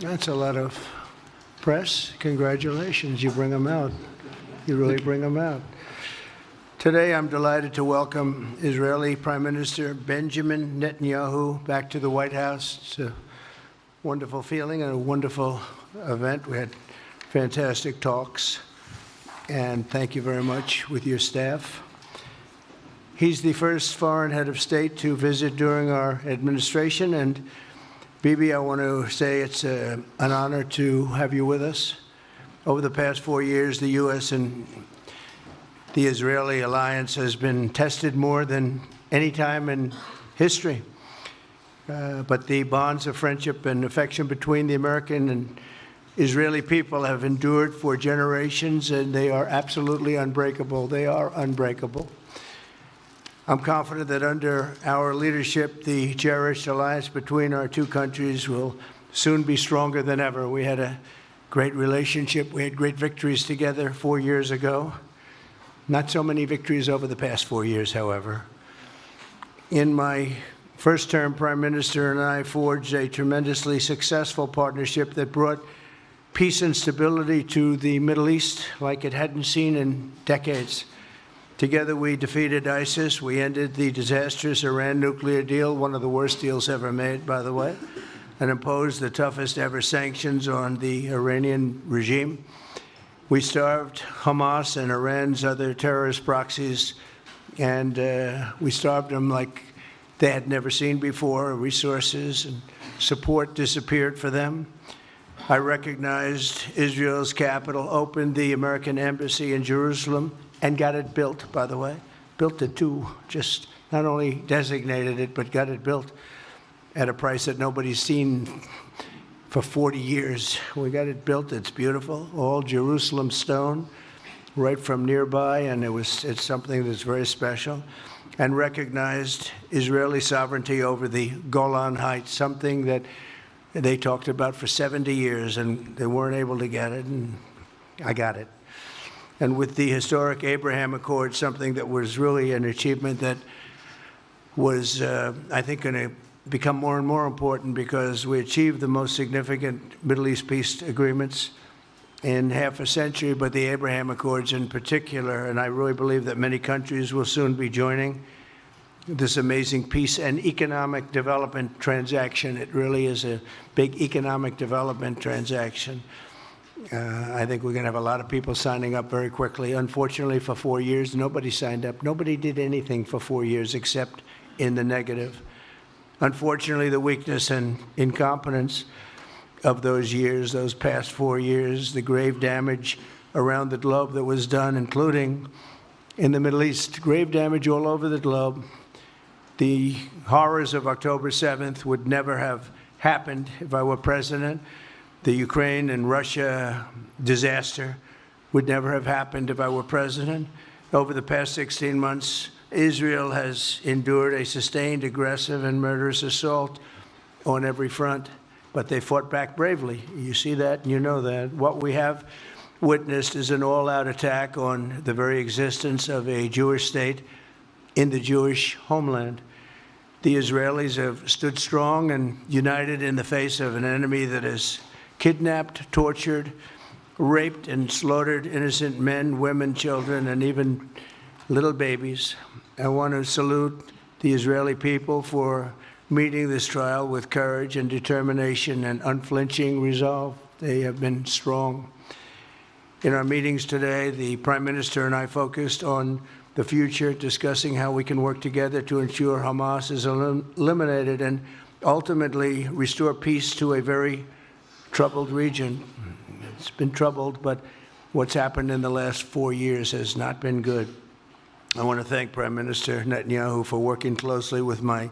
That's a lot of press. Congratulations. You bring them out. You really bring them out. Today, I'm delighted to welcome Israeli Prime Minister Benjamin Netanyahu back to the White House. It's a wonderful feeling and a wonderful event. We had fantastic talks, and thank you very much with your staff. He's the first foreign head of state to visit during our administration, and Bibi, I want to say it's an honor to have you with us. Over the past 4 years, the U.S. and the Israeli alliance has been tested more than any time in history. But the bonds of friendship and affection between the American and Israeli people have endured for generations, and they are absolutely unbreakable. They are unbreakable. I'm confident that under our leadership, the cherished alliance between our two countries will soon be stronger than ever. We had a great relationship. We had great victories together 4 years ago. Not so many victories over the past 4 years, however. In my first term, Prime Minister and I forged a tremendously successful partnership that brought peace and stability to the Middle East like it hadn't seen in decades. Together, we defeated ISIS. We ended the disastrous Iran nuclear deal, one of the worst deals ever made, by the way, and imposed the toughest ever sanctions on the Iranian regime. We starved Hamas and Iran's other terrorist proxies, and we starved them like they had never seen before. Resources and support disappeared for them. I recognized Israel's capital, opened the American embassy in Jerusalem, and got it built, by the way. Built it too, just not only designated it, but got it built at a price that nobody's seen for 40 years. We got it built, it's beautiful, all Jerusalem stone, right from nearby, and it's something that's very special. And recognized Israeli sovereignty over the Golan Heights, something that they talked about for 70 years, and they weren't able to get it, and I got it. And with the historic Abraham Accord, something that was really an achievement that was, I think, going to become more and more important because we achieved the most significant Middle East peace agreements in half a century, but the Abraham Accords in particular, and I really believe that many countries will soon be joining this amazing peace and economic development transaction. It really is a big economic development transaction. I think we're going to have a lot of people signing up very quickly. Unfortunately, for 4 years, nobody signed up. Nobody did anything for 4 years except in the negative. Unfortunately, the weakness and incompetence of those years, those past 4 years, the grave damage around the globe that was done, including in the Middle East, grave damage all over the globe. The horrors of October 7th would never have happened if I were president. The Ukraine and Russia disaster would never have happened if I were president. Over the past 16 months, Israel has endured a sustained, aggressive, and murderous assault on every front, but they fought back bravely. You see that and you know that. What we have witnessed is an all-out attack on the very existence of a Jewish state in the Jewish homeland. The Israelis have stood strong and united in the face of an enemy that has kidnapped, tortured, raped, and slaughtered innocent men, women, children, and even little babies. I want to salute the Israeli people for meeting this trial with courage and determination and unflinching resolve. They have been strong. In our meetings today, the Prime Minister and I focused on the future, discussing how we can work together to ensure Hamas is eliminated and ultimately restore peace to a very troubled region. It's been troubled, but what's happened in the last 4 years has not been good. I want to thank Prime Minister Netanyahu for working closely with my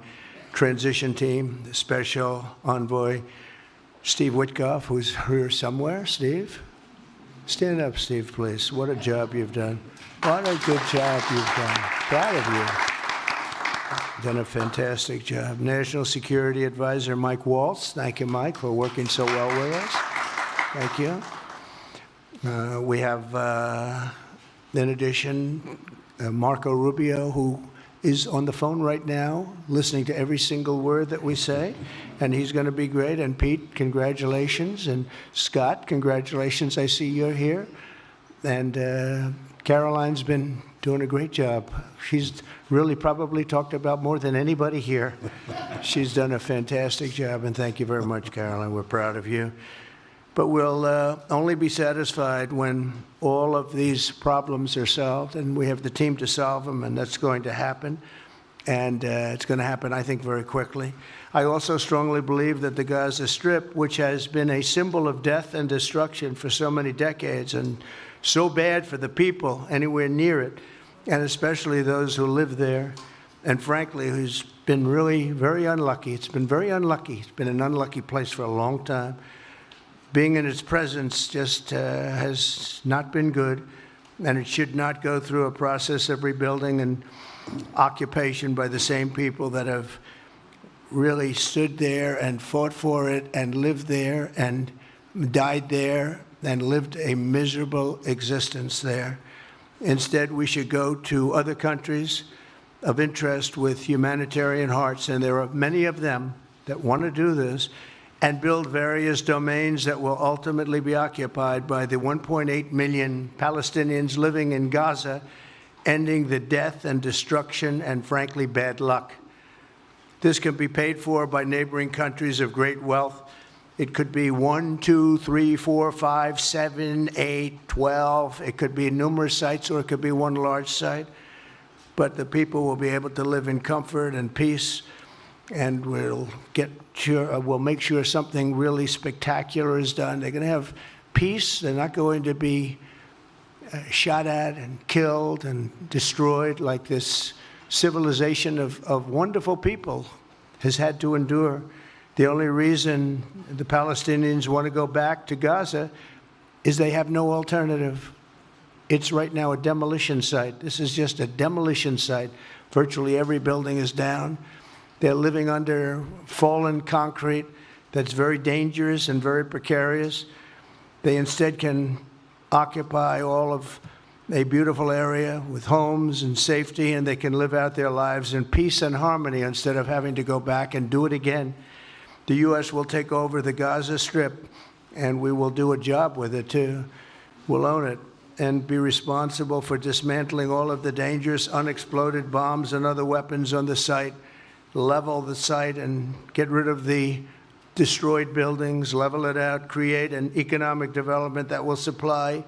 transition team, the Special Envoy Steve Witkoff, who's here somewhere. Steve? Stand up, Steve, please. What a job you've done. What a good job you've done. Proud of you. Done a fantastic job. National Security Advisor Mike Waltz. Thank you, Mike, for working so well with us. Thank you. We have, in addition, Marco Rubio, who is on the phone right now, listening to every single word that we say, and he's going to be great. And Pete, congratulations. And Scott, congratulations. I see you're here. And Caroline's been doing a great job. She's really probably talked about more than anybody here. She's done a fantastic job, and thank you very much, Caroline. We're proud of you. But we'll only be satisfied when all of these problems are solved, and we have the team to solve them, and that's going to happen. And it's going to happen, I think, very quickly. I also strongly believe that the Gaza Strip, which has been a symbol of death and destruction for so many decades, and so bad for the people anywhere near it, and especially those who live there, and frankly, who's been really very unlucky. It's been very unlucky. It's been an unlucky place for a long time. Being in its presence just has not been good, and it should not go through a process of rebuilding and occupation by the same people that have really stood there and fought for it and lived there and died there and lived a miserable existence there. Instead, we should go to other countries of interest with humanitarian hearts, and there are many of them that want to do this, and build various domains that will ultimately be occupied by the 1.8 million Palestinians living in Gaza, ending the death and destruction and, frankly, bad luck. This can be paid for by neighboring countries of great wealth. It could be 1, 2, 3, 4, 5, 7, 8, 12. It could be numerous sites, or it could be one large site. But the people will be able to live in comfort and peace, and we'll make sure something really spectacular is done. They're going to have peace. They're not going to be shot at and killed and destroyed like this civilization of wonderful people has had to endure. The only reason the Palestinians want to go back to Gaza is they have no alternative. It's right now a demolition site. This is just a demolition site. Virtually every building is down. They're living under fallen concrete that's very dangerous and very precarious. They instead can occupy all of a beautiful area with homes and safety, and they can live out their lives in peace and harmony instead of having to go back and do it again. The U.S. will take over the Gaza Strip, and we will do a job with it, too. We'll own it and be responsible for dismantling all of the dangerous unexploded bombs and other weapons on the site, level the site and get rid of the destroyed buildings, level it out, create an economic development that will supply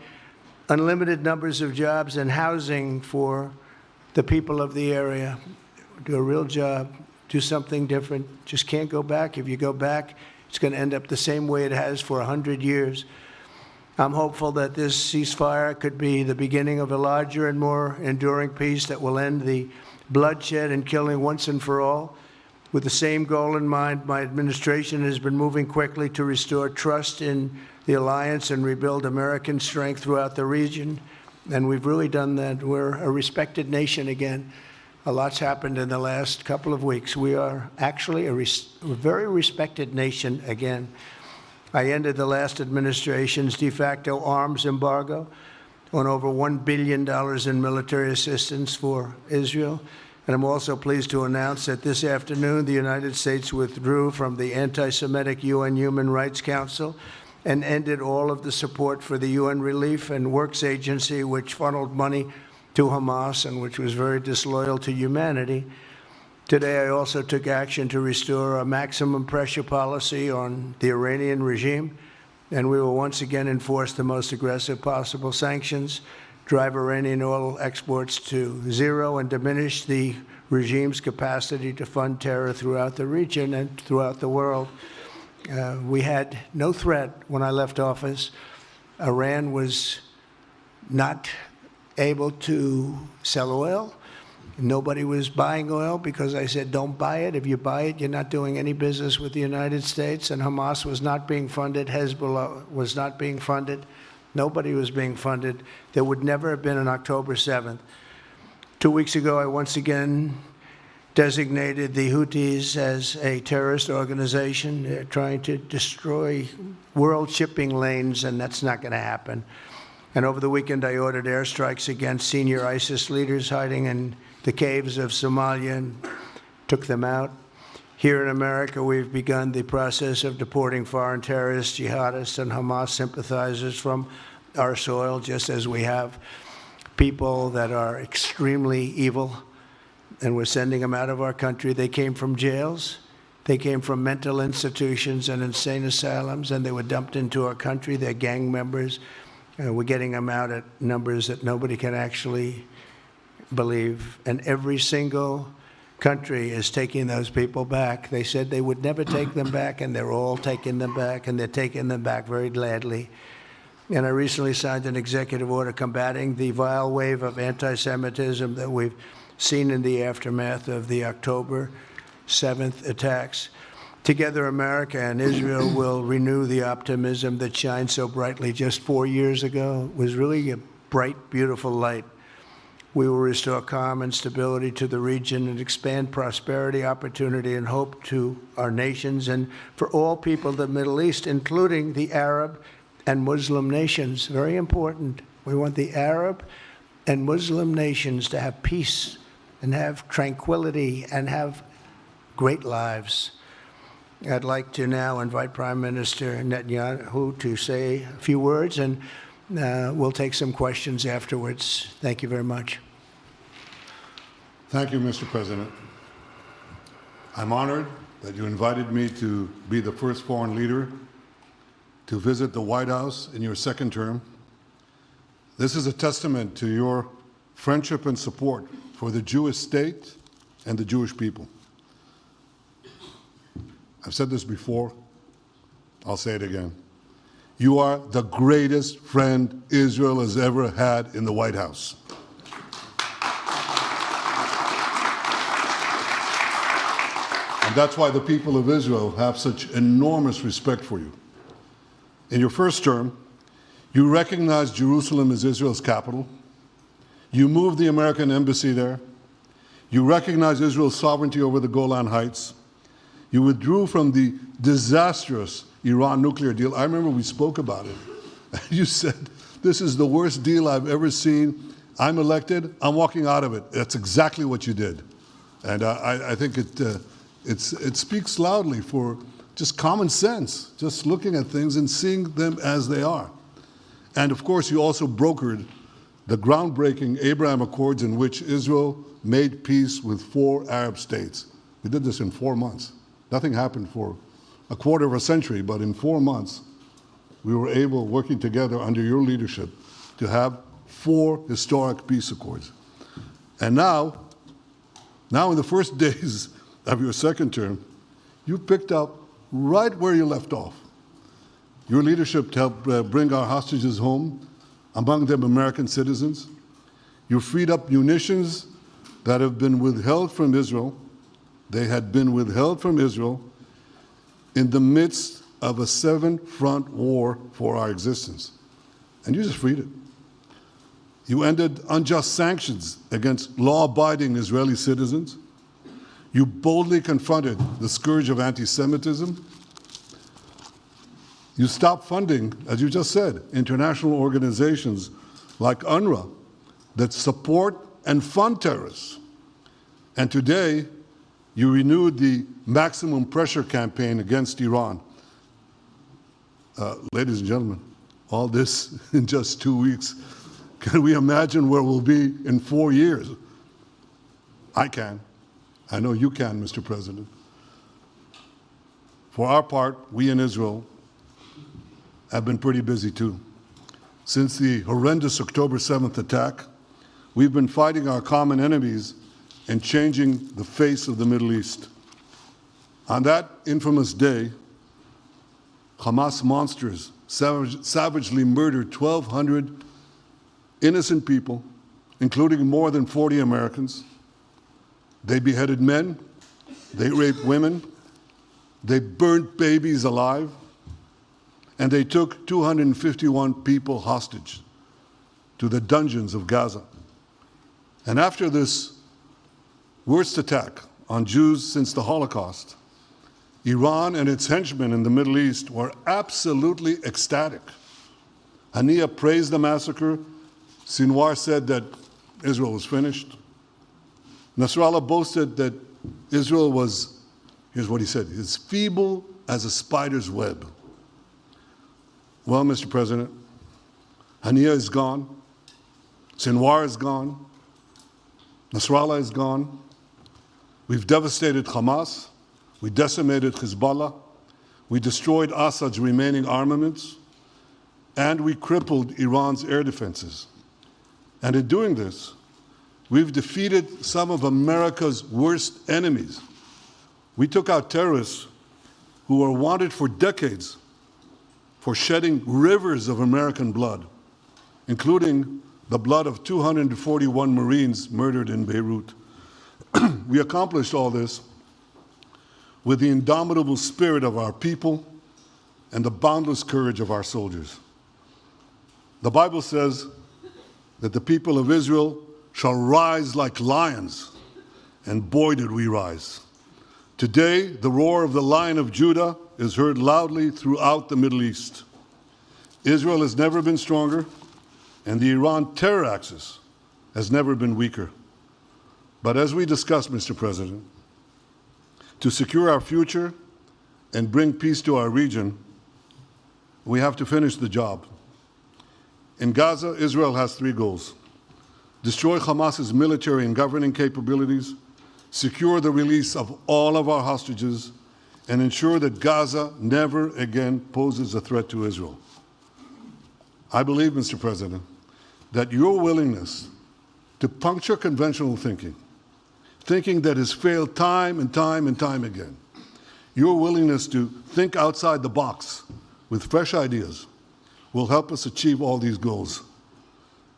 unlimited numbers of jobs and housing for the people of the area. Do a real job, do something different. Just can't go back. If you go back, it's going to end up the same way it has for 100 years. I'm hopeful that this ceasefire could be the beginning of a larger and more enduring peace that will end the bloodshed and killing once and for all. With the same goal in mind, my administration has been moving quickly to restore trust in the alliance and rebuild American strength throughout the region. And we've really done that. We're a respected nation again. A lot's happened in the last couple of weeks. We are actually a very respected nation again. I ended the last administration's de facto arms embargo on over $1 billion in military assistance for Israel. And I'm also pleased to announce that this afternoon, the United States withdrew from the anti-Semitic UN Human Rights Council and ended all of the support for the UN Relief and Works Agency, which funneled money to Hamas and which was very disloyal to humanity. Today, I also took action to restore a maximum pressure policy on the Iranian regime, and we will once again enforce the most aggressive possible sanctions, drive Iranian oil exports to zero, and diminish the regime's capacity to fund terror throughout the region and throughout the world. We had no threat when I left office. Iran was not able to sell oil. Nobody was buying oil because I said, don't buy it. If you buy it, you're not doing any business with the United States. And Hamas was not being funded. Hezbollah was not being funded. Nobody was being funded. There would never have been an October 7th. 2 weeks ago, I once again designated the Houthis as a terrorist organization. They're trying to destroy world shipping lanes, and that's not going to happen. And over the weekend, I ordered airstrikes against senior ISIS leaders hiding in the caves of Somalia and took them out. Here in America, we've begun the process of deporting foreign terrorists, jihadists, and Hamas sympathizers from our soil, just as we have people that are extremely evil, and we're sending them out of our country. They came from jails. They came from mental institutions and insane asylums, and they were dumped into our country. They're gang members. We're getting them out at numbers that nobody can actually believe. And every single country is taking those people back. They said they would never take them back, and they're all taking them back, and they're taking them back very gladly. And I recently signed an executive order combating the vile wave of anti-Semitism that we've seen in the aftermath of the October 7th attacks. Together, America and Israel will renew the optimism that shined so brightly just 4 years ago. It was really a bright, beautiful light. We will restore calm and stability to the region and expand prosperity, opportunity, and hope to our nations and for all people of the Middle East, including the Arab and Muslim nations. Very important. We want the Arab and Muslim nations to have peace and have tranquility and have great lives. I'd like to now invite Prime Minister Netanyahu to say a few words, and we'll take some questions afterwards. Thank you very much. Thank you, Mr. President. I'm honored that you invited me to be the first foreign leader to visit the White House in your second term. This is a testament to your friendship and support for the Jewish state and the Jewish people. I've said this before, I'll say it again. You are the greatest friend Israel has ever had in the White House. And that's why the people of Israel have such enormous respect for you. In your first term, you recognized Jerusalem as Israel's capital. You moved the American embassy there. You recognized Israel's sovereignty over the Golan Heights. You withdrew from the disastrous Iran nuclear deal. I remember we spoke about it. You said, this is the worst deal I've ever seen. I'm elected, I'm walking out of it. That's exactly what you did. And I think it speaks loudly for just common sense, just looking at things and seeing them as they are. And of course, you also brokered the groundbreaking Abraham Accords in which Israel made peace with 4 Arab states. We did this in 4 months. Nothing happened for a quarter of a century, but in 4 months, we were able, working together under your leadership, to have 4 historic peace accords. And now in the first days of your second term, you picked up right where you left off. Your leadership helped bring our hostages home, among them American citizens. You freed up munitions that have been withheld from Israel. They had been withheld from Israel in the midst of a 7-front war for our existence. And you just freed it. You ended unjust sanctions against law-abiding Israeli citizens. You boldly confronted the scourge of anti-Semitism. You stopped funding, as you just said, international organizations like UNRWA that support and fund terrorists. And today, you renewed the maximum pressure campaign against Iran. Ladies and gentlemen, all this in just 2 weeks. Can we imagine where we'll be in 4 years? I can. I know you can, Mr. President. For our part, we in Israel have been pretty busy too. Since the horrendous October 7th attack, we've been fighting our common enemies and changing the face of the Middle East. On that infamous day, Hamas monsters savagely murdered 1,200 innocent people, including more than 40 Americans. They beheaded men, they raped women, they burnt babies alive, and they took 251 people hostage to the dungeons of Gaza. And after this worst attack on Jews since the Holocaust, Iran and its henchmen in the Middle East were absolutely ecstatic. Haniya praised the massacre. Sinwar said that Israel was finished. Nasrallah boasted that Israel was, here's what he said, as feeble as a spider's web. Well, Mr. President, Haniya is gone, Sinwar is gone, Nasrallah is gone. We've devastated Hamas, we decimated Hezbollah, we destroyed Assad's remaining armaments, and we crippled Iran's air defenses. And in doing this, we've defeated some of America's worst enemies. We took out terrorists who were wanted for decades for shedding rivers of American blood, including the blood of 241 Marines murdered in Beirut. We accomplished all this with the indomitable spirit of our people and the boundless courage of our soldiers. The Bible says that the people of Israel shall rise like lions, and boy did we rise. Today, the roar of the Lion of Judah is heard loudly throughout the Middle East. Israel has never been stronger, and the Iran terror axis has never been weaker. But as we discussed, Mr. President, to secure our future and bring peace to our region, we have to finish the job. In Gaza, Israel has three goals: destroy Hamas's military and governing capabilities, secure the release of all of our hostages, and ensure that Gaza never again poses a threat to Israel. I believe, Mr. President, that your willingness to puncture conventional thinking that has failed time and time and time again, your willingness to think outside the box with fresh ideas will help us achieve all these goals.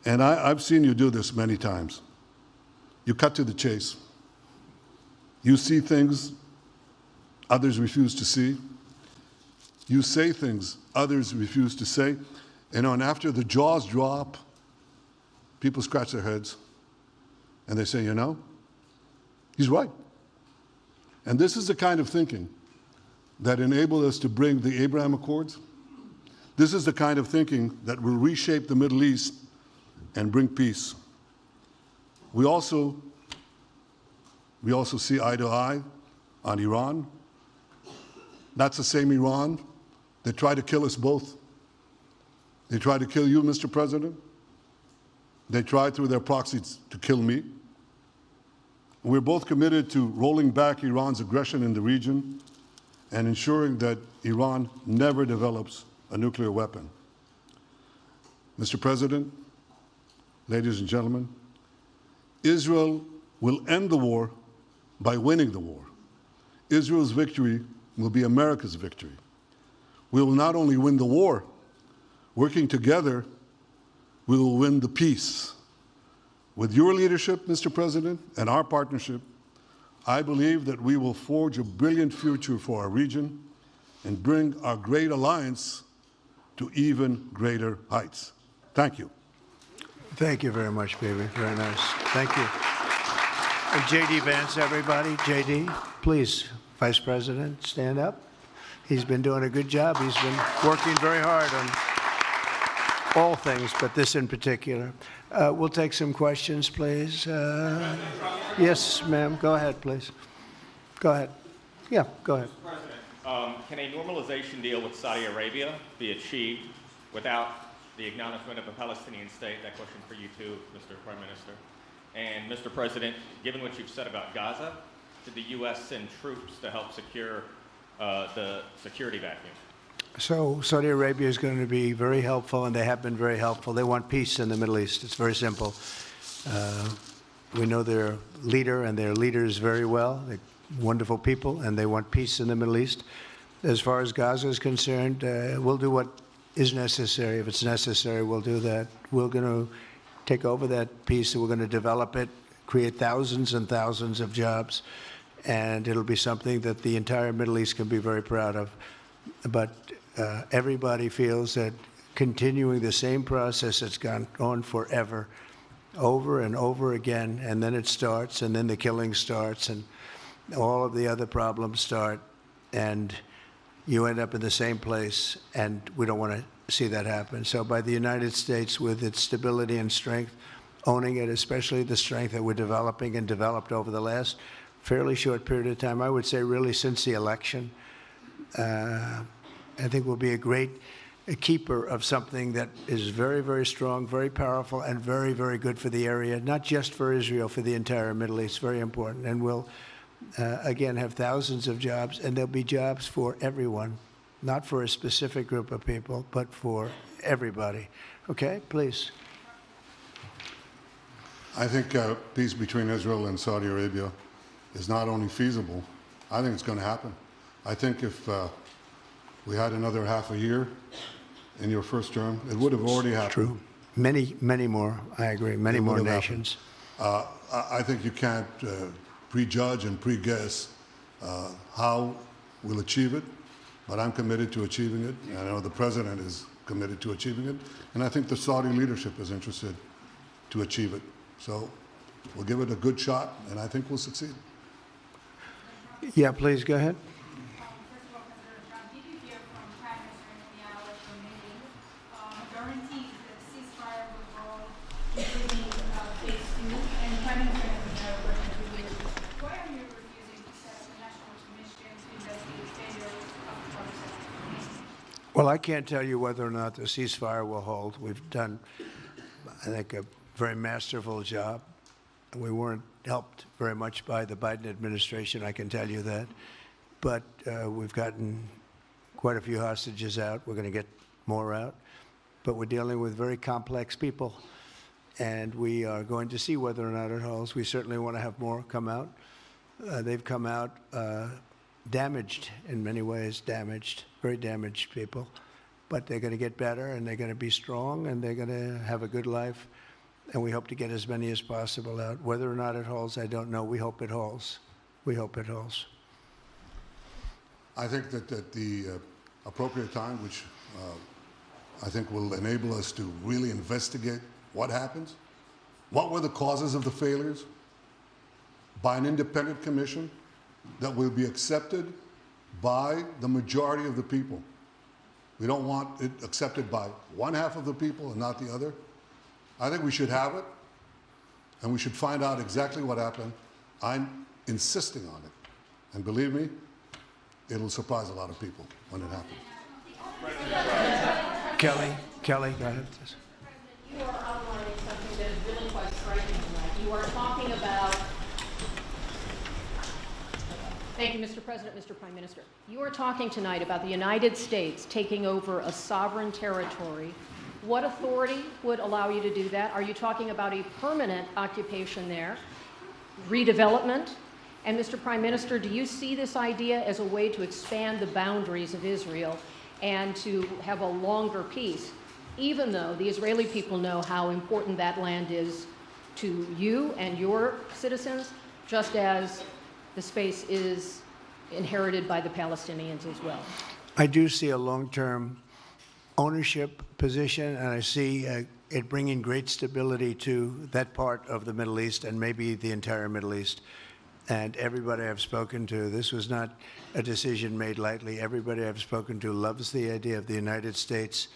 And I've seen you do this many times. You cut to the chase. You see things others refuse to see. You say things others refuse to say. And after the jaws drop, people scratch their heads and they say, he's right. And this is the kind of thinking that enabled us to bring the Abraham Accords. This is the kind of thinking that will reshape the Middle East and bring peace. We also see eye to eye on Iran. That's the same Iran that tried to kill us both. They tried to kill you, Mr. President. They tried through their proxies to kill me. We're both committed to rolling back Iran's aggression in the region and ensuring that Iran never develops a nuclear weapon. Mr. President, ladies and gentlemen, Israel will end the war by winning the war. Israel's victory will be America's victory. We will not only win the war, working together, we will win the peace. With your leadership, Mr. President, and our partnership, I believe that we will forge a brilliant future for our region and bring our great alliance to even greater heights. Thank you. Thank you very much, baby. Very nice. Thank you. And J.D. Vance, everybody. J.D., please, Vice President, stand up. He's been doing a good job. He's been working very hard on all things, but this in particular. We'll take some questions, please. Yes, ma'am. Go ahead, please. Go ahead. Yeah, go ahead. Mr. President, can a normalization deal with Saudi Arabia be achieved without the acknowledgement of a Palestinian state? That question for you too, Mr. Prime Minister. And Mr. President, given what you've said about Gaza, did the U.S. send troops to help secure the security vacuum? So Saudi Arabia is going to be very helpful, and they have been very helpful. They want peace in the Middle East. It's very simple. We know their leader and their leaders very well. They're wonderful people, and they want peace in the Middle East. As far as Gaza is concerned, we'll do what is necessary. If it's necessary, we'll do that. We're going to take over that peace, and we're going to develop it, create thousands and thousands of jobs, and it'll be something that the entire Middle East can be very proud of. But everybody feels that continuing the same process that's gone on forever, over and over again, and then it starts, and then the killing starts, and all of the other problems start, and you end up in the same place, and we don't want to see that happen. So by the United States, with its stability and strength, owning it, especially the strength that we're developing and developed over the last fairly short period of time. I would say really since the election. I think we'll be a keeper of something that is very, very strong, very powerful, and very, very good for the area, not just for Israel, for the entire Middle East. Very important. And we'll, again, have thousands of jobs, and there'll be jobs for everyone, not for a specific group of people, but for everybody. Okay, please. I think peace between Israel and Saudi Arabia is not only feasible, I think it's going to happen. I think if we had another half a year in your first term, it would have already happened. True. Many, many more, I agree, many more nations. I think you can't prejudge and pre-guess how we'll achieve it, but I'm committed to achieving it, and I know the President is committed to achieving it, and I think the Saudi leadership is interested to achieve it. So we'll give it a good shot, and I think we'll succeed. Yeah, please, go ahead. First of all, President Trump, did you hear from Prime Minister Netanyahu at your meeting guarantees that ceasefire will hold, including phase 2? And Prime Minister Netanyahu working with you. Why are you refusing to set up a national commission to investigate failures of the process? Well, I can't tell you whether or not the ceasefire will hold. We've done, I think, a very masterful job. We weren't helped very much by the Biden administration, I can tell you that. But we've gotten quite a few hostages out. We're going to get more out. But we're dealing with very complex people. And we are going to see whether or not it holds. We certainly want to have more come out. They've come out damaged in many ways, very damaged people. But they're going to get better, and they're going to be strong, and they're going to have a good life. And we hope to get as many as possible out. Whether or not it holds, I don't know. We hope it holds. We hope it holds. I think that at the appropriate time, which I think will enable us to really investigate what happens, what were the causes of the failures, by an independent commission that will be accepted by the majority of the people. We don't want it accepted by one half of the people and not the other. I think we should have it, and we should find out exactly what happened. I'm insisting on it. And believe me, it'll surprise a lot of people when it happens. Kelly, go ahead. You are outlining something that is really quite striking tonight. You are talking about, thank you, Mr. President, Mr. Prime Minister. You are talking tonight about the United States taking over a sovereign territory. What authority would allow you to do that? Are you talking about a permanent occupation there, redevelopment? And Mr. Prime Minister, do you see this idea as a way to expand the boundaries of Israel and to have a longer peace, even though the Israeli people know how important that land is to you and your citizens, just as the space is inherited by the Palestinians as well? I do see a long-term ownership position, and I see it bringing great stability to that part of the Middle East and maybe the entire Middle East. And everybody I've spoken to, this was not a decision made lightly. Everybody I've spoken to loves the idea of the United States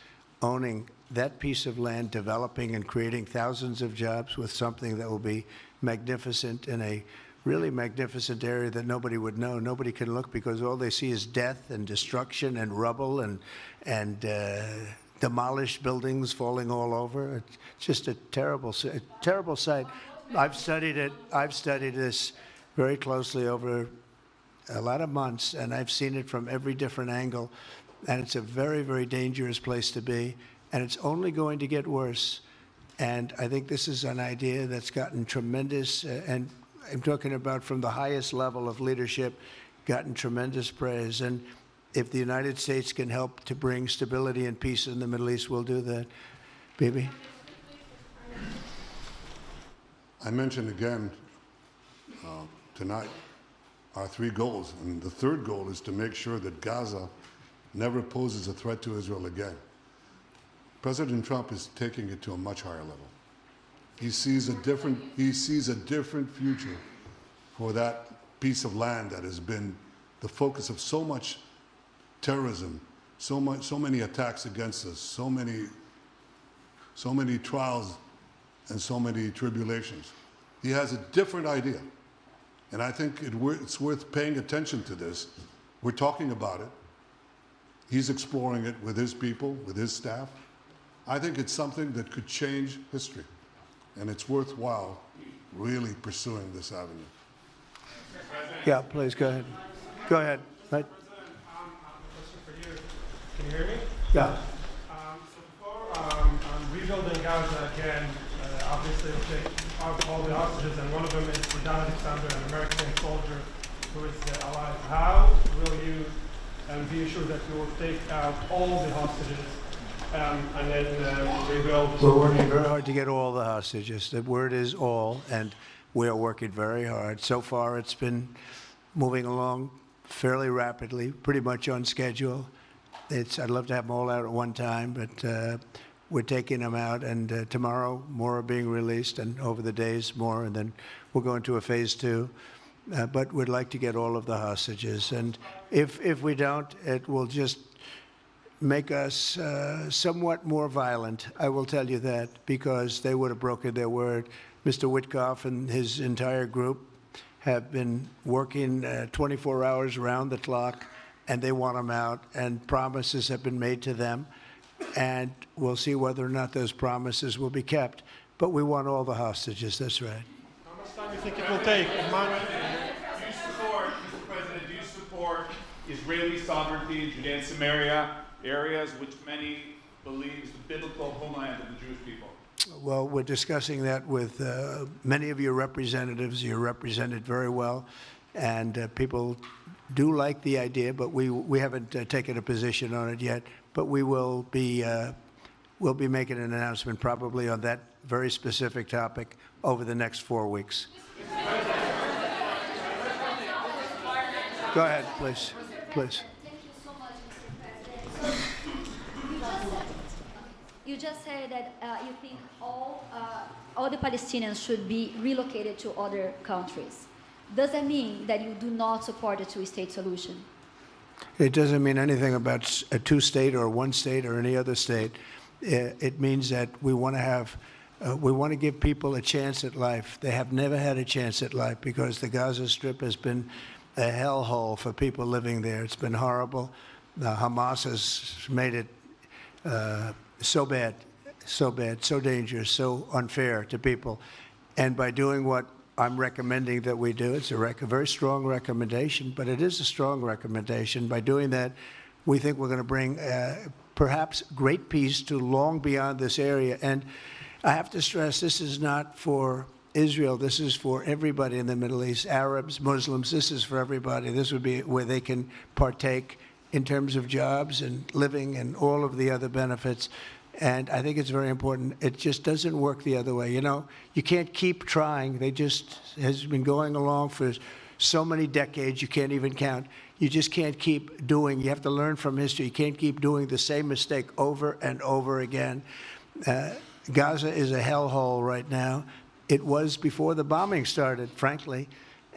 owning that piece of land, developing and creating thousands of jobs with something that will be magnificent in a really magnificent area that nobody would know. Nobody can look because all they see is death and destruction and rubble and demolished buildings falling all over. It's just a terrible sight. I've studied it. I've studied this very closely over a lot of months, and I've seen it from every different angle. And it's a very, very dangerous place to be, and it's only going to get worse. And I think this is an idea that's gotten tremendous, and I'm talking about from the highest level of leadership, gotten tremendous praise. And if the United States can help to bring stability and peace in the Middle East, we'll do that. Bibi? I mentioned again tonight our three goals, and the third goal is to make sure that Gaza never poses a threat to Israel again. President Trump is taking it to a much higher level. He sees a different future for that piece of land that has been the focus of so much terrorism, so many attacks against us, so many trials and so many tribulations. He has a different idea. And I think it's worth paying attention to this. We're talking about it. He's exploring it with his people, with his staff. I think it's something that could change history. And it's worthwhile really pursuing this avenue. Yeah, please, go ahead. Go ahead. Right. President, I have a question for you. Can you hear me? Yeah. So before rebuilding Gaza again, obviously we'll take out all the hostages, and one of them is Sedan Alexander, an American soldier who is alive. How will you be assured that you will take out all the hostages and then rebuild? We're working very hard to get all the hostages. The word is all, and we are working very hard. So far, it's been moving along fairly rapidly, pretty much on schedule. I'd love to have them all out at one time, but we're taking them out, and tomorrow more are being released, and over the days more, and then we'll go into a phase 2. But we'd like to get all of the hostages, and if we don't, it will just make us somewhat more violent. I will tell you that, because they would have broken their word. Mr. Witkoff and his entire group have been working 24 hours around the clock, and they want them out, and promises have been made to them, and we'll see whether or not those promises will be kept. But we want all the hostages, that's right. How much time do you think it will take? Do you support, Mr. President, do you support Israeli sovereignty in Judea and Samaria, areas which many believe is the biblical homeland of the Jewish people? Well, we're discussing that with many of your representatives. You're represented very well, and people do like the idea, but we haven't taken a position on it yet. But we will be we'll be making an announcement probably on that very specific topic over the next 4 weeks. Go ahead, please. Please. Thank you so much, Mr. President. So, you just said that you think all the Palestinians should be relocated to other countries. Does that mean that you do not support a two-state solution? It doesn't mean anything about a two-state or one state or any other state. It means that we want to have, we want to give people a chance at life. They have never had a chance at life because the Gaza Strip has been a hellhole for people living there. It's been horrible. Hamas has made it so bad, so dangerous, so unfair to people. And by doing what I'm recommending that we do, it's a very strong recommendation, but it is a strong recommendation. By doing that, we think we're going to bring perhaps great peace to long beyond this area. And I have to stress, this is not for Israel. This is for everybody in the Middle East, Arabs, Muslims. This is for everybody. This would be where they can partake in terms of jobs and living and all of the other benefits. And I think it's very important. It just doesn't work the other way. You know, you can't keep trying. They just has been going along for so many decades, you can't even count. You just can't keep doing. You have to learn from history. You can't keep doing the same mistake over and over again. Gaza is a hellhole right now. It was before the bombing started, frankly.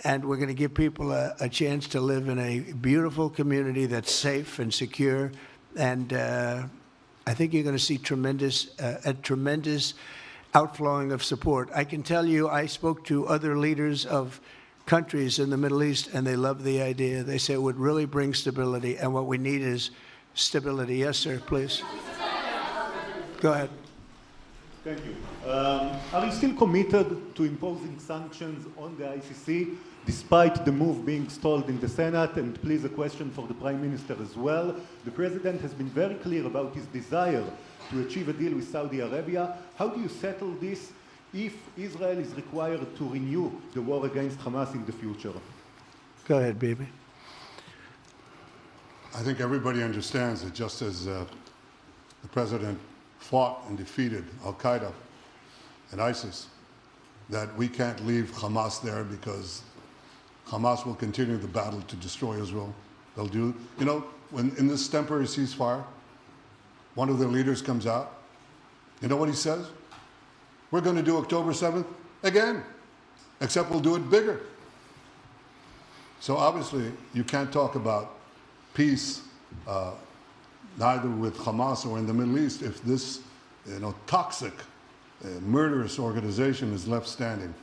And we're going to give people a chance to live in a beautiful community that's safe and secure. And I think you're going to see a tremendous outflowing of support. I can tell you, I spoke to other leaders of countries in the Middle East, and they love the idea. They say it would really bring stability, and what we need is stability. Yes, sir, please. Go ahead. Thank you. Are you still committed to imposing sanctions on the ICC, despite the move being stalled in the Senate? And please, a question for the Prime Minister as well. The President has been very clear about his desire to achieve a deal with Saudi Arabia. How do you settle this if Israel is required to renew the war against Hamas in the future? Go ahead, Bibi. I think everybody understands that just as the President fought and defeated Al-Qaeda and ISIS, that we can't leave Hamas there because Hamas will continue the battle to destroy Israel. They'll do, you know, when in this temporary ceasefire, one of their leaders comes out, you know what he says? We're going to do October 7th again, except we'll do it bigger. So obviously, you can't talk about peace neither with Hamas or in the Middle East if this, toxic murderous organization is left standing.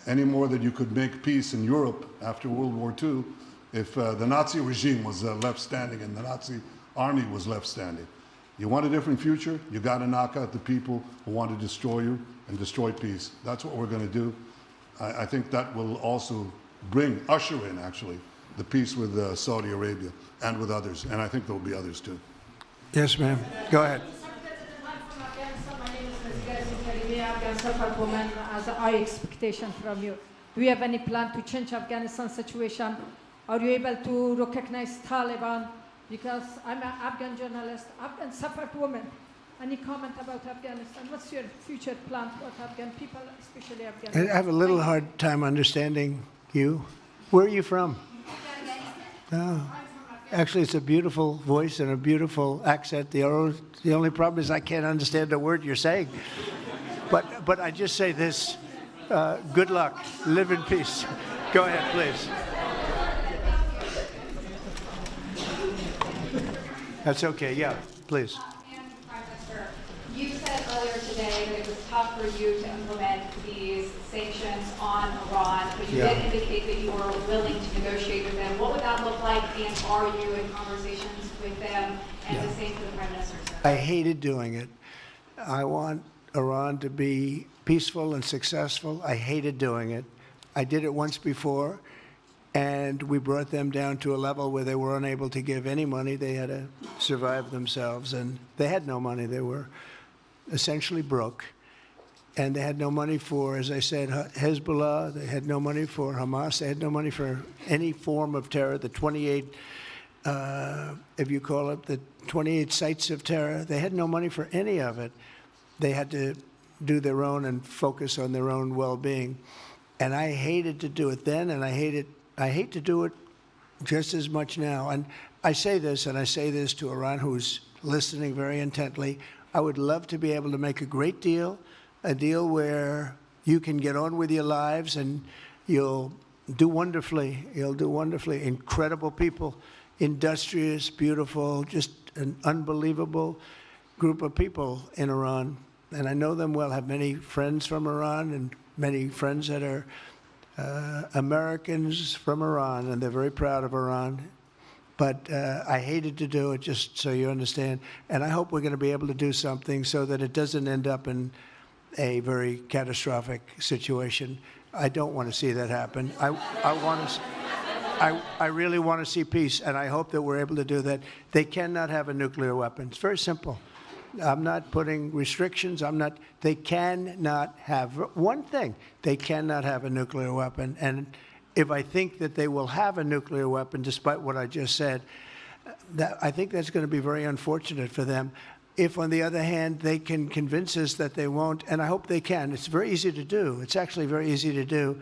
Any more that you could make peace in Europe after World War II if the Nazi regime was left standing and the Nazi army was left standing. You want a different future? You got to knock out the people who want to destroy you and destroy peace. That's what we're going to do. I think that will also usher in, actually, the peace with Saudi Arabia and with others. And I think there will be others, too. Yes, ma'am. Go ahead. My name is Riviera, Afghan woman, as a high expectation from you. Do you have any plan to change Afghanistan situation? Are you able to recognize Taliban? Because I'm an Afghan journalist, Afghan suffered woman. Any comment about Afghanistan? What's your future plan for Afghan people, especially Afghanistan? I have a little hard time understanding you. Where are you from? Oh. Actually, it's a beautiful voice and a beautiful accent. The only problem is I can't understand a word you're saying. But I just say this, good luck, live in peace. Go ahead, please. That's okay, yeah, please. Prime Minister, you said earlier today that it was tough for you to implement these sanctions on Iran, but you did indicate that you were willing to negotiate with them. What would that look like, and are you in conversations with them? And the same for the Prime Minister, sir. I hated doing it. I want Iran to be peaceful and successful. I hated doing it. I did it once before, and we brought them down to a level where they were unable to give any money. They had to survive themselves, and they had no money. They were essentially broke, and they had no money for, as I said, Hezbollah. They had no money for Hamas. They had no money for any form of terror. The 28, if you call it, the 28 sites of terror, they had no money for any of it. They had to do their own and focus on their own well-being. And I hated to do it then, and I hate to do it just as much now. And I say this, and I say this to Iran, who's listening very intently. I would love to be able to make a great deal, a deal where you can get on with your lives and you'll do wonderfully. You'll do wonderfully. Incredible people, industrious, beautiful, just an unbelievable group of people in Iran. And I know them well, have many friends from Iran and many friends that are Americans from Iran, and they're very proud of Iran. But I hated to do it, just so you understand. And I hope we're going to be able to do something so that it doesn't end up in a very catastrophic situation. I don't want to see that happen. I really want to see peace, and I hope that we're able to do that. They cannot have a nuclear weapon. It's very simple. I'm not putting restrictions. They cannot have one thing. They cannot have a nuclear weapon. And if I think that they will have a nuclear weapon, despite what I just said, I think that's going to be very unfortunate for them. If, on the other hand, they can convince us that they won't, and I hope they can. It's very easy to do. It's actually very easy to do.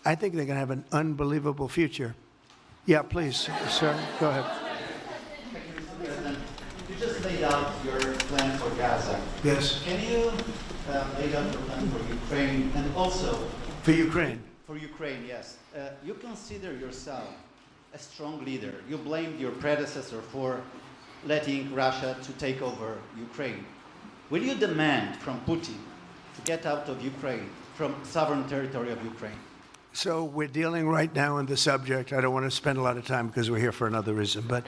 I think they're going to have an unbelievable future. Yeah, please, sir, go ahead. You just laid out your plan for Gaza. Yes. Can you lay out your plan for Ukraine and also... For Ukraine? For Ukraine, yes. You consider yourself a strong leader. You blamed your predecessor for letting Russia to take over Ukraine. Will you demand from Putin to get out of Ukraine, from sovereign territory of Ukraine? So we're dealing right now in the subject. I don't want to spend a lot of time because we're here for another reason, but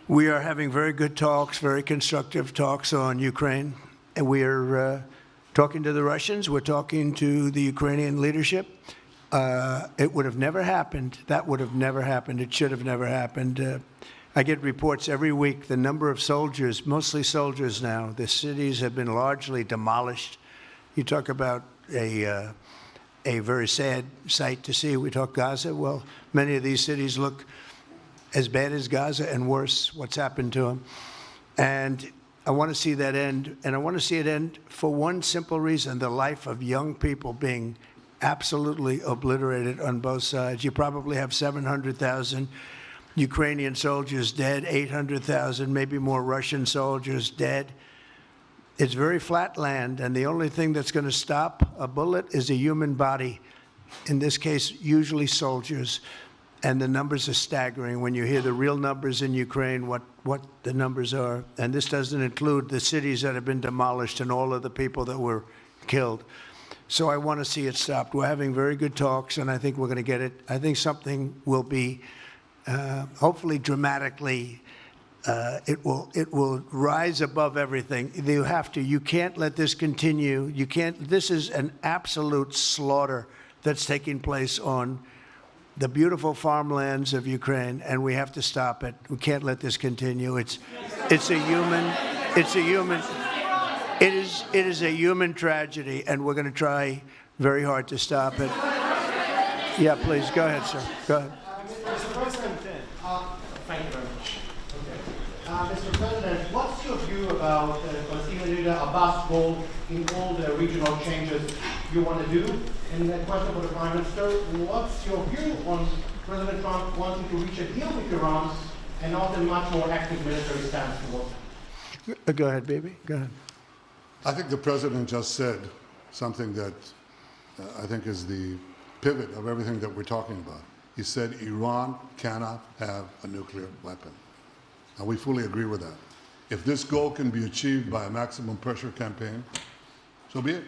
we are having very good talks, very constructive talks on Ukraine. And we are talking to the Russians. We're talking to the Ukrainian leadership. It would have never happened. That would have never happened. It should have never happened. I get reports every week, the number of soldiers, mostly soldiers now. The cities have been largely demolished. You talk about a very sad sight to see. We talk Gaza. Well, many of these cities look as bad as Gaza and worse, what's happened to them. And I want to see that end. And I want to see it end for one simple reason, the life of young people being absolutely obliterated on both sides. You probably have 700,000 Ukrainian soldiers dead, 800,000, maybe more Russian soldiers dead. It's very flat land, and the only thing that's going to stop a bullet is a human body, in this case, usually soldiers. and the numbers are staggering when you hear the real numbers in Ukraine, what the numbers are. And this doesn't include the cities that have been demolished and all of the people that were killed. So I want to see it stopped. We're having very good talks, and I think we're going to get it. I think something will be hopefully dramatically, it will rise above everything. You can't let this continue. This is an absolute slaughter that's taking place on the beautiful farmlands of Ukraine, and we have to stop it. We can't let this continue. It is a human tragedy, and we're going to try very hard to stop it. Yeah, please, go ahead, sir. Go ahead. Mr. President, thank you very much. Mr. President, what's your view about Palestinian leader Abbas' role in all the regional changes you want to do? And a question for the Prime Minister, what's your view on President Trump wanting to reach a deal with Iran and not a much more active military stance towards it? Go ahead, baby. Go ahead. I think the president just said something that I think is the pivot of everything that we're talking about. He said Iran cannot have a nuclear weapon. And we fully agree with that. If this goal can be achieved by a maximum pressure campaign, so be it.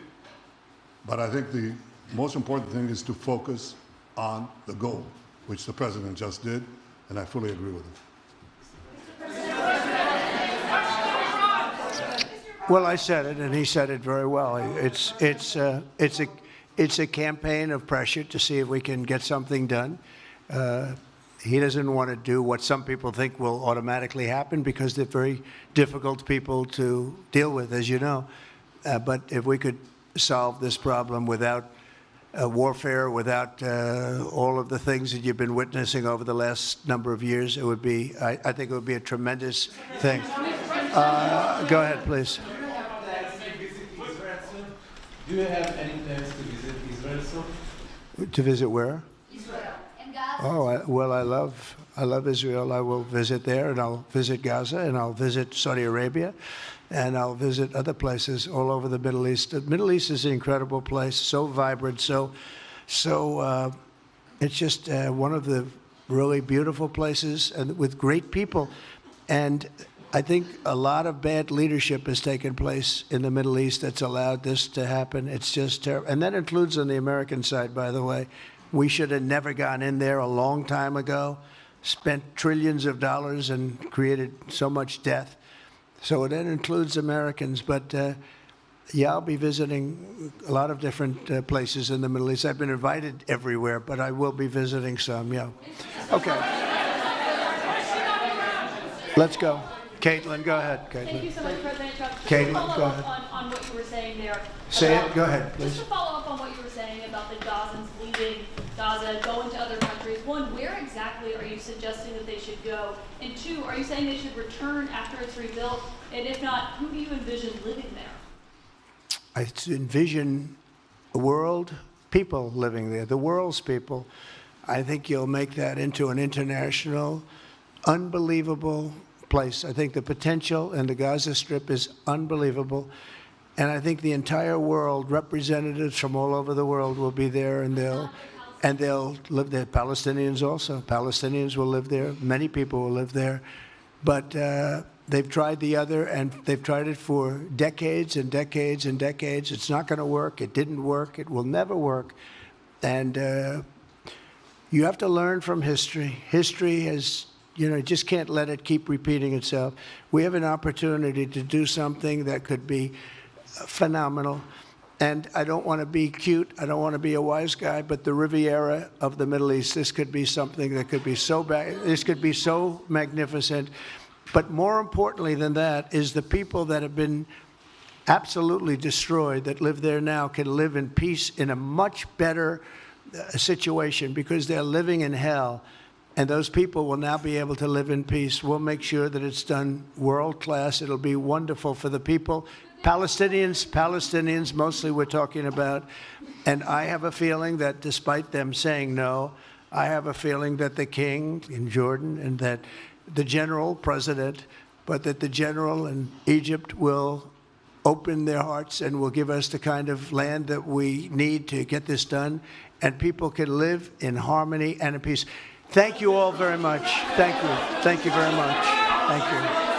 But I think the most important thing is to focus on the goal, which the president just did, and I fully agree with him. Well, I said it, and he said it very well. It's a campaign of pressure to see if we can get something done. He doesn't want to do what some people think will automatically happen because they're very difficult people to deal with, as you know. But if we could solve this problem without warfare, without all of the things that you've been witnessing over the last number of years, it would be, I think it would be a tremendous thing. Go ahead, please. Do you have any plans to visit Israel soon? To visit where? Israel and Gaza. Oh, well, I love Israel. I will visit there, and I'll visit Gaza, and I'll visit Saudi Arabia, and I'll visit other places all over the Middle East. The Middle East is an incredible place, so vibrant, so it's just one of the really beautiful places, and with great people. And I think a lot of bad leadership has taken place in the Middle East that's allowed this to happen. It's just terrible. And that includes on the American side, by the way. We should have never gone in there a long time ago, spent trillions of dollars and created so much death. So that includes Americans. But yeah, I'll be visiting a lot of different places in the Middle East. I've been invited everywhere, but I will be visiting some, yeah. Okay. Let's go. Caitlin, go ahead. Caitlin. Thank you so much, President Trump. Caitlin, go ahead. On what you were saying there. Say it. Go ahead, please. Just to follow up on what you were saying about the Gazans leaving Gaza, going to other countries. One, where exactly are you suggesting that they should go? And two, are you saying they should return after it's rebuilt? And if not, who do you envision living there? I envision a world, people living there, the world's people. I think you'll make that into an international, unbelievable place. I think the potential in the Gaza Strip is unbelievable. And I think the entire world, representatives from all over the world will be there, and they'll live there. Palestinians also. Palestinians will live there. Many people will live there. But they've tried the other, and they've tried it for decades and decades and decades. It's not going to work. It didn't work. It will never work. And you have to learn from history. History has, you just can't let it keep repeating itself. We have an opportunity to do something that could be phenomenal. And I don't want to be cute. I don't want to be a wise guy, but the Riviera of the Middle East, this could be something that could be so bad. This could be so magnificent. But more importantly than that is the people that have been absolutely destroyed that live there now can live in peace in a much better situation because they're living in hell. And those people will now be able to live in peace. We'll make sure that it's done world class. It'll be wonderful for the people. Palestinians mostly we're talking about. And I have a feeling that despite them saying no, I have a feeling that the king in Jordan and that the general president, but that the general in Egypt will open their hearts and will give us the kind of land that we need to get this done. And people can live in harmony and in peace. Thank you all very much. Thank you. Thank you very much. Thank you.